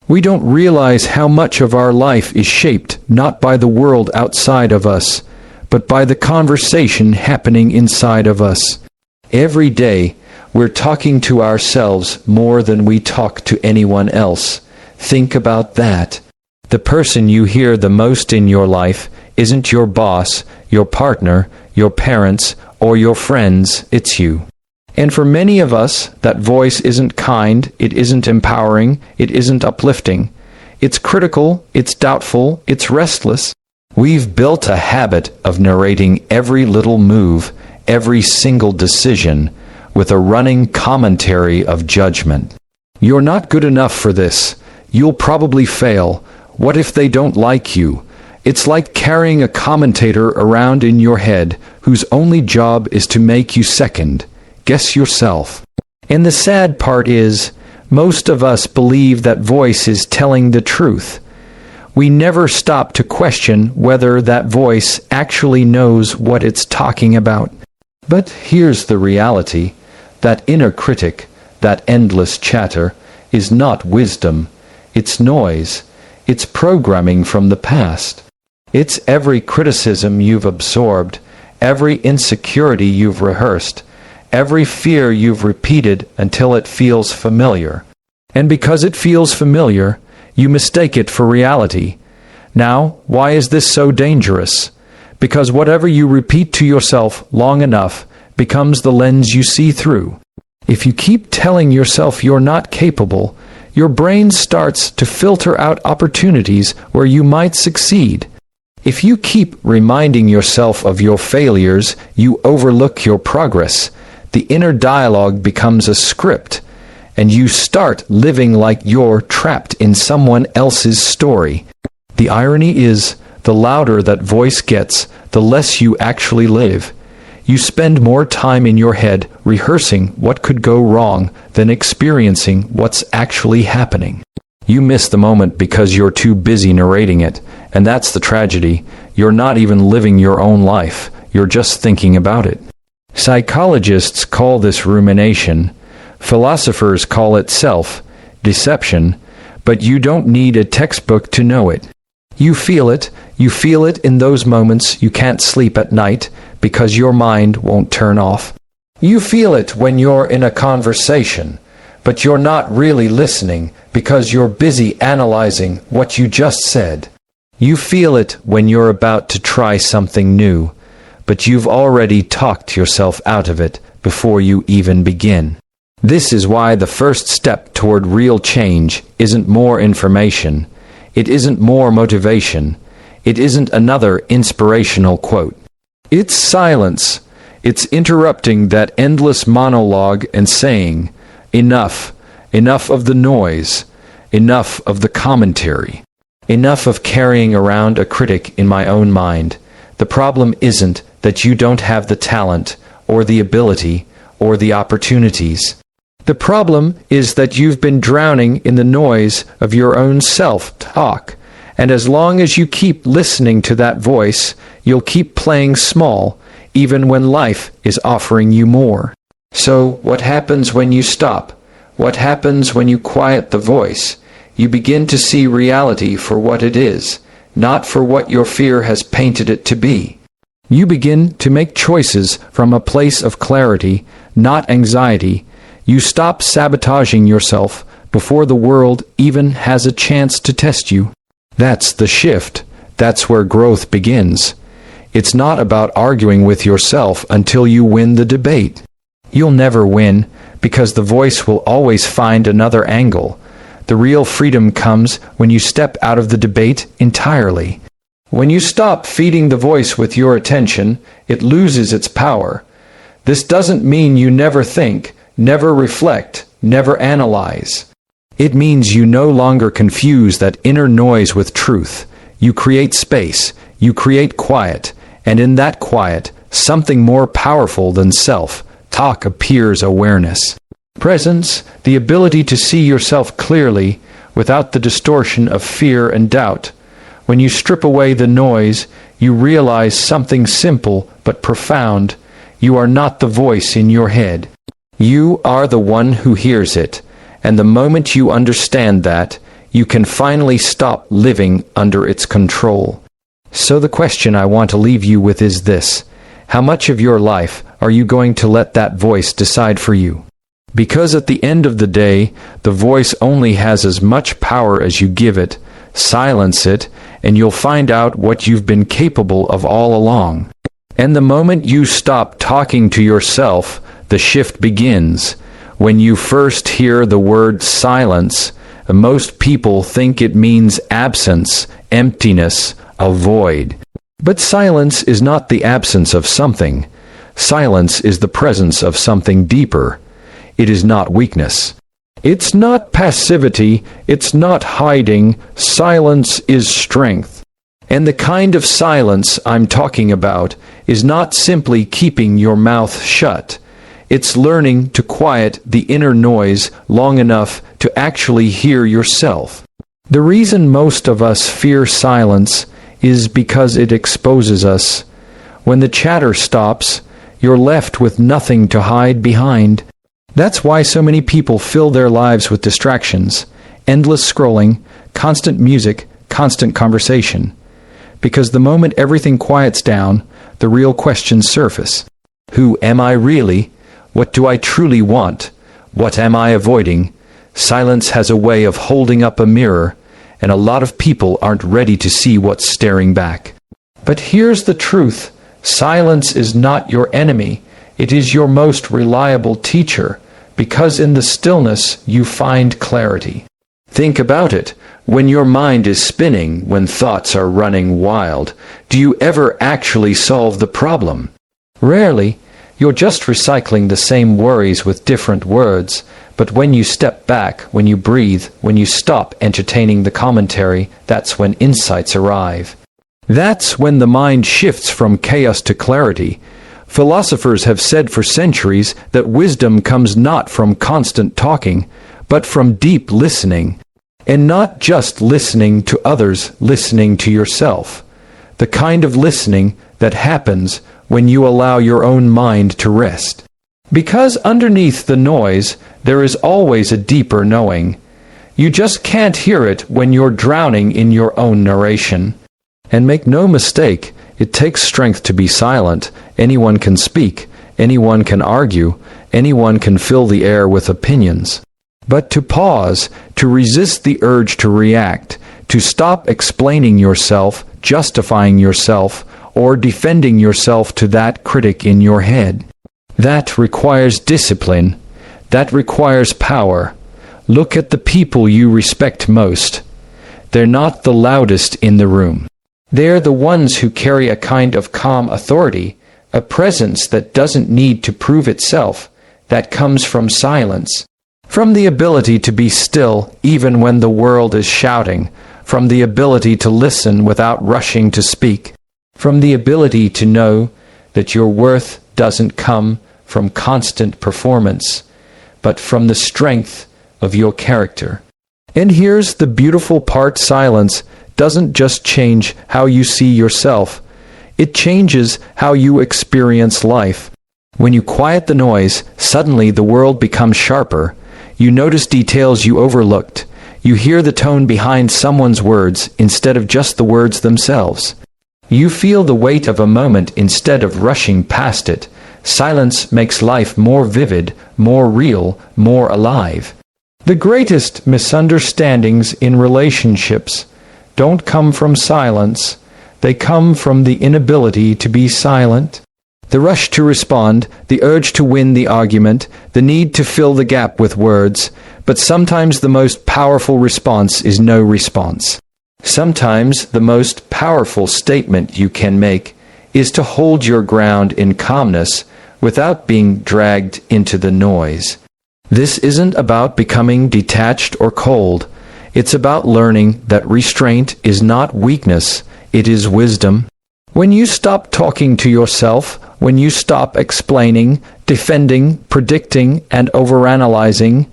We don't realize how much of our life is shaped not by the world outside of us, but by the conversation happening inside of us. Every day, we're talking to ourselves more than we talk to anyone else. Think about that. The person you hear the most in your life isn't your boss, your partner, your parents, or your friends, it's you. And for many of us, that voice isn't kind, it isn't empowering, it isn't uplifting. It's critical, it's doubtful, it's restless. We've built a habit of narrating every little move, every single decision, with a running commentary of judgment. You're not good enough for this. You'll probably fail. What if they don't like you? It's like carrying a commentator around in your head whose only job is to make you second. Guess yourself. And the sad part is, most of us believe that voice is telling the truth. We never stop to question whether that voice actually knows what it's talking about. But here's the reality. That inner critic, that endless chatter, is not wisdom. It's noise. It's programming from the past. It's every criticism you've absorbed, every insecurity you've rehearsed, every fear you've repeated until it feels familiar. And because it feels familiar, you mistake it for reality. Now, why is this so dangerous? Because whatever you repeat to yourself long enough becomes the lens you see through. If you keep telling yourself you're not capable, your brain starts to filter out opportunities where you might succeed. If you keep reminding yourself of your failures, you overlook your progress. The inner dialogue becomes a script, and you start living like you're trapped in someone else's story. The irony is, the louder that voice gets, the less you actually live. You spend more time in your head rehearsing what could go wrong than experiencing what's actually happening. You miss the moment because you're too busy narrating it, and that's the tragedy. You're not even living your own life. You're just thinking about it. Psychologists call this rumination. Philosophers call it self-deception, but you don't need a textbook to know it. You feel it in those moments you can't sleep at night because your mind won't turn off. You feel it when you're in a conversation, but you're not really listening because you're busy analyzing what you just said. You feel it when you're about to try something new, but you've already talked yourself out of it before you even begin. This is why the first step toward real change isn't more information. It isn't more motivation. It isn't another inspirational quote. It's silence. It's interrupting that endless monologue and saying, enough, enough of the noise, enough of the commentary, enough of carrying around a critic in my own mind. The problem isn't that you don't have the talent, or the ability, or the opportunities. The problem is that you've been drowning in the noise of your own self-talk, and as long as you keep listening to that voice, you'll keep playing small, even when life is offering you more. So, what happens when you stop? What happens when you quiet the voice? You begin to see reality for what it is, not for what your fear has painted it to be. You begin to make choices from a place of clarity, not anxiety. You stop sabotaging yourself before the world even has a chance to test you. That's the shift. That's where growth begins. It's not about arguing with yourself until you win the debate. You'll never win, because the voice will always find another angle. The real freedom comes when you step out of the debate entirely. When you stop feeding the voice with your attention, it loses its power. This doesn't mean you never think, never reflect, never analyze. It means you no longer confuse that inner noise with truth. You create space, you create quiet, and in that quiet, something more powerful than self-talk appears: awareness. Presence, the ability to see yourself clearly without the distortion of fear and doubt. When you strip away the noise, you realize something simple but profound. You are not the voice in your head. You are the one who hears it. And the moment you understand that, you can finally stop living under its control. So the question I want to leave you with is this: how much of your life are you going to let that voice decide for you? Because at the end of the day, the voice only has as much power as you give it. Silence it, and you'll find out what you've been capable of all along. And the moment you stop talking to yourself, the shift begins. When you first hear the word silence, most people think it means absence, emptiness, a void. But silence is not the absence of something. Silence is the presence of something deeper. It is not weakness. It's not passivity. It's not hiding. Silence is strength. And the kind of silence I'm talking about is not simply keeping your mouth shut. It's learning to quiet the inner noise long enough to actually hear yourself. The reason most of us fear silence is because it exposes us. When the chatter stops, you're left with nothing to hide behind. That's why so many people fill their lives with distractions, endless scrolling, constant music, constant conversation. Because the moment everything quiets down, the real questions surface. Who am I really? What do I truly want? What am I avoiding? Silence has a way of holding up a mirror, and a lot of people aren't ready to see what's staring back. But here's the truth. Silence is not your enemy. It is your most reliable teacher, because in the stillness you find clarity. Think about it. When your mind is spinning, when thoughts are running wild, do you ever actually solve the problem? Rarely. You're just recycling the same worries with different words. But when you step back, when you breathe, when you stop entertaining the commentary, that's when insights arrive. That's when the mind shifts from chaos to clarity. Philosophers have said for centuries that wisdom comes not from constant talking, but from deep listening. And not just listening to others, listening to yourself. The kind of listening that happens when you allow your own mind to rest. Because underneath the noise, there is always a deeper knowing. You just can't hear it when you're drowning in your own narration. And make no mistake, it takes strength to be silent. Anyone can speak, anyone can argue, anyone can fill the air with opinions. But to pause, to resist the urge to react, to stop explaining yourself, justifying yourself, or defending yourself to that critic in your head. That requires discipline. That requires power. Look at the people you respect most. They're not the loudest in the room. They're the ones who carry a kind of calm authority, a presence that doesn't need to prove itself, that comes from silence. From the ability to be still even when the world is shouting, from the ability to listen without rushing to speak, from the ability to know that your worth doesn't come from constant performance, but from the strength of your character. And here's the beautiful part: silence doesn't just change how you see yourself, it changes how you experience life. When you quiet the noise, suddenly the world becomes sharper. You notice details you overlooked. You hear the tone behind someone's words instead of just the words themselves. You feel the weight of a moment instead of rushing past it. Silence makes life more vivid, more real, more alive. The greatest misunderstandings in relationships don't come from silence. They come from the inability to be silent. The rush to respond, the urge to win the argument, the need to fill the gap with words. But sometimes the most powerful response is no response. Sometimes the most powerful statement you can make is to hold your ground in calmness without being dragged into the noise. This isn't about becoming detached or cold. It's about learning that restraint is not weakness, it is wisdom. When you stop talking to yourself, when you stop explaining, defending, predicting, and overanalyzing,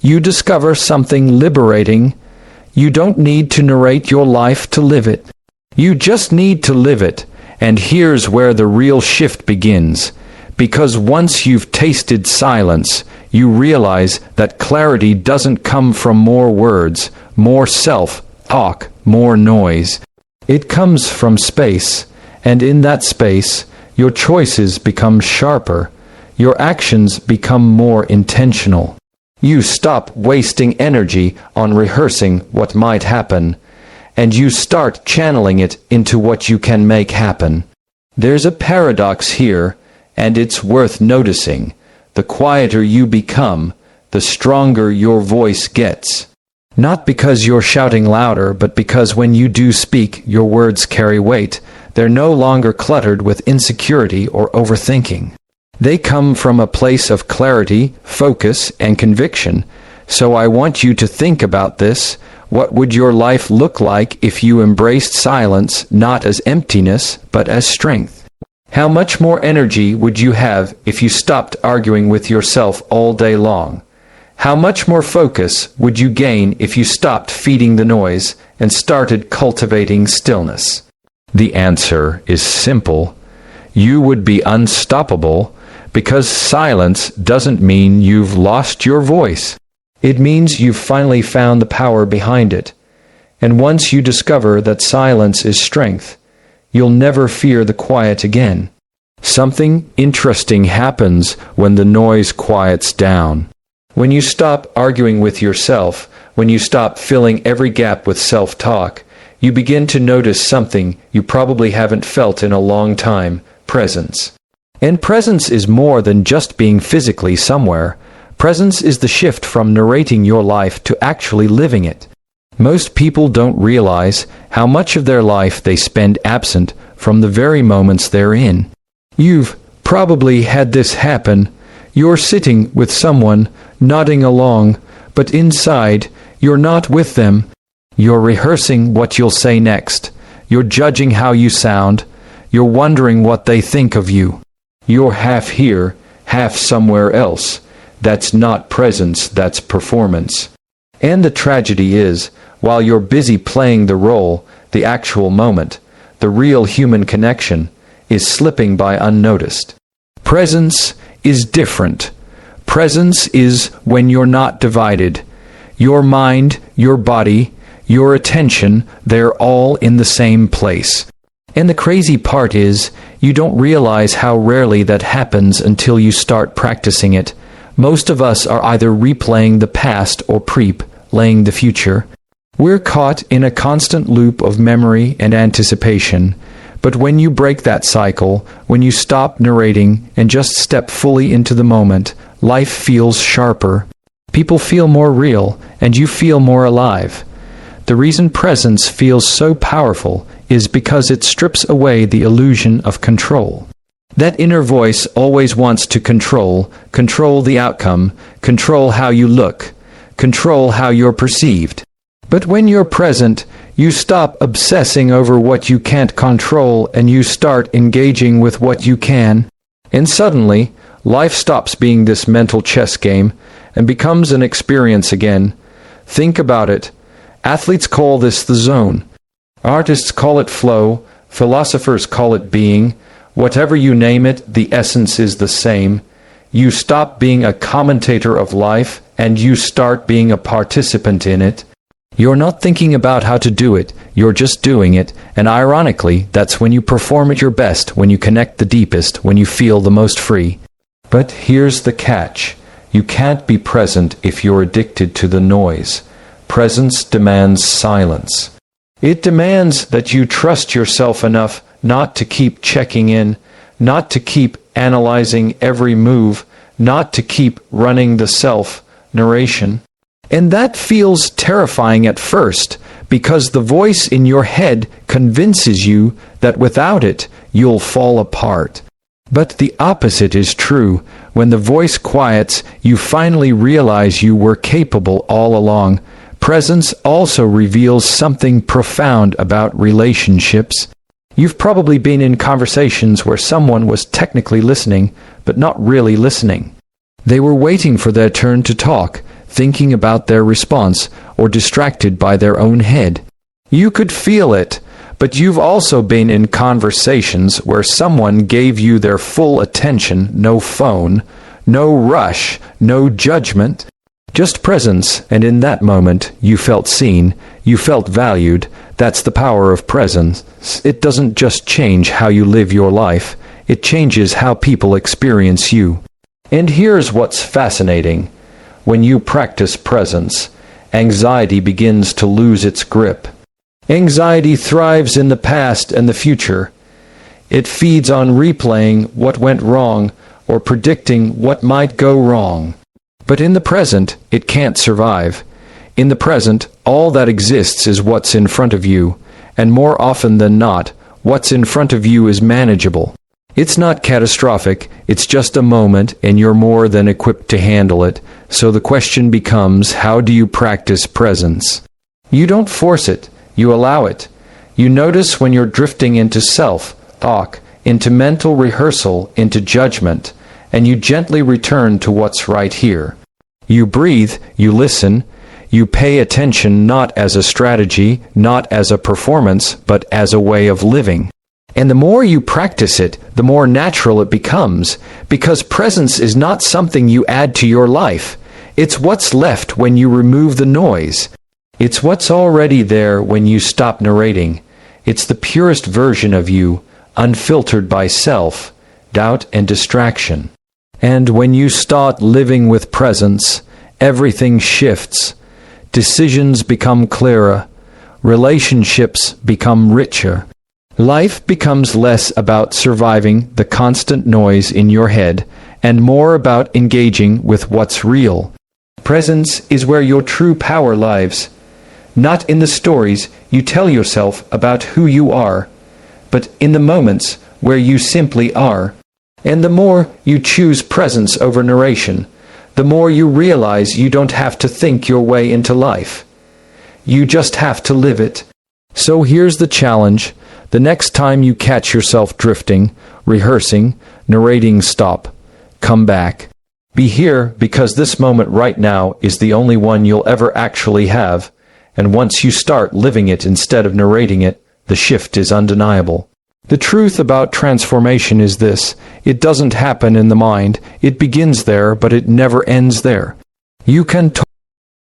you discover something liberating. You don't need to narrate your life to live it. You just need to live it. And here's where the real shift begins. Because once you've tasted silence, you realize that clarity doesn't come from more words, more self-talk, more noise. It comes from space, and in that space, your choices become sharper. Your actions become more intentional. You stop wasting energy on rehearsing what might happen, and you start channeling it into what you can make happen. There's a paradox here, and it's worth noticing. The quieter you become, the stronger your voice gets. Not because you're shouting louder, but because when you do speak, your words carry weight. They're no longer cluttered with insecurity or overthinking. They come from a place of clarity, focus, and conviction. So I want you to think about this. What would your life look like if you embraced silence not as emptiness, but as strength? How much more energy would you have if you stopped arguing with yourself all day long? How much more focus would you gain if you stopped feeding the noise and started cultivating stillness? The answer is simple. You would be unstoppable, because silence doesn't mean you've lost your voice. It means you've finally found the power behind it. And once you discover that silence is strength, you'll never fear the quiet again. Something interesting happens when the noise quiets down. When you stop arguing with yourself, when you stop filling every gap with self-talk, you begin to notice something you probably haven't felt in a long time: presence. And presence is more than just being physically somewhere. Presence is the shift from narrating your life to actually living it. Most people don't realize how much of their life they spend absent from the very moments they're in. You've probably had this happen. You're sitting with someone, nodding along, but inside, you're not with them. You're rehearsing what you'll say next. You're judging how you sound. You're wondering what they think of you. You're half here, half somewhere else. That's not presence, that's performance. And the tragedy is, while you're busy playing the role, the actual moment, the real human connection, is slipping by unnoticed. Presence is different. Presence is when you're not divided. Your mind, your body, your attention, they're all in the same place. And the crazy part is, you don't realize how rarely that happens until you start practicing it. Most of us are either replaying the past or pre-playing the future. We're caught in a constant loop of memory and anticipation. But when you break that cycle, when you stop narrating and just step fully into the moment, life feels sharper. People feel more real, and you feel more alive. The reason presence feels so powerful is because it strips away the illusion of control. That inner voice always wants to control the outcome, control how you look, control how you're perceived. But when you're present, you stop obsessing over what you can't control and you start engaging with what you can. And suddenly, life stops being this mental chess game and becomes an experience again. Think about it. Athletes call this the zone. Artists call it flow. Philosophers call it being. Whatever you name it, the essence is the same. You stop being a commentator of life and you start being a participant in it. You're not thinking about how to do it, you're just doing it, and ironically, that's when you perform at your best, when you connect the deepest, when you feel the most free. But here's the catch. You can't be present if you're addicted to the noise. Presence demands silence. It demands that you trust yourself enough not to keep checking in, not to keep analyzing every move, not to keep running the self-narration. And that feels terrifying at first, because the voice in your head convinces you that without it, you'll fall apart. But the opposite is true. When the voice quiets, you finally realize you were capable all along. Presence also reveals something profound about relationships. You've probably been in conversations where someone was technically listening, but not really listening. They were waiting for their turn to talk, thinking about their response, or distracted by their own head. You could feel it, but you've also been in conversations where someone gave you their full attention, no phone, no rush, no judgment. Just presence, and in that moment, you felt seen, you felt valued. That's the power of presence. It doesn't just change how you live your life, it changes how people experience you. And here's what's fascinating. When you practice presence, anxiety begins to lose its grip. Anxiety thrives in the past and the future. It feeds on replaying what went wrong or predicting what might go wrong. But in the present, it can't survive. In the present, all that exists is what's in front of you, and more often than not, what's in front of you is manageable. It's not catastrophic, it's just a moment, and you're more than equipped to handle it. So the question becomes, how do you practice presence? You don't force it, you allow it. You notice when you're drifting into self-talk, into mental rehearsal, into judgment, and you gently return to what's right here. You breathe, you listen, you pay attention not as a strategy, not as a performance, but as a way of living. And the more you practice it, the more natural it becomes, because presence is not something you add to your life. It's what's left when you remove the noise. It's what's already there when you stop narrating. It's the purest version of you, unfiltered by self, doubt, and distraction. And when you start living with presence, everything shifts. Decisions become clearer. Relationships become richer. Life becomes less about surviving the constant noise in your head and more about engaging with what's real. Presence is where your true power lives. Not in the stories you tell yourself about who you are, but in the moments where you simply are. And the more you choose presence over narration, the more you realize you don't have to think your way into life. You just have to live it. So here's the challenge. The next time you catch yourself drifting, rehearsing, narrating, stop. Come back. Be here, because this moment right now is the only one you'll ever actually have. And once you start living it instead of narrating it, the shift is undeniable. The truth about transformation is this: it doesn't happen in the mind. It begins there, but it never ends there. You can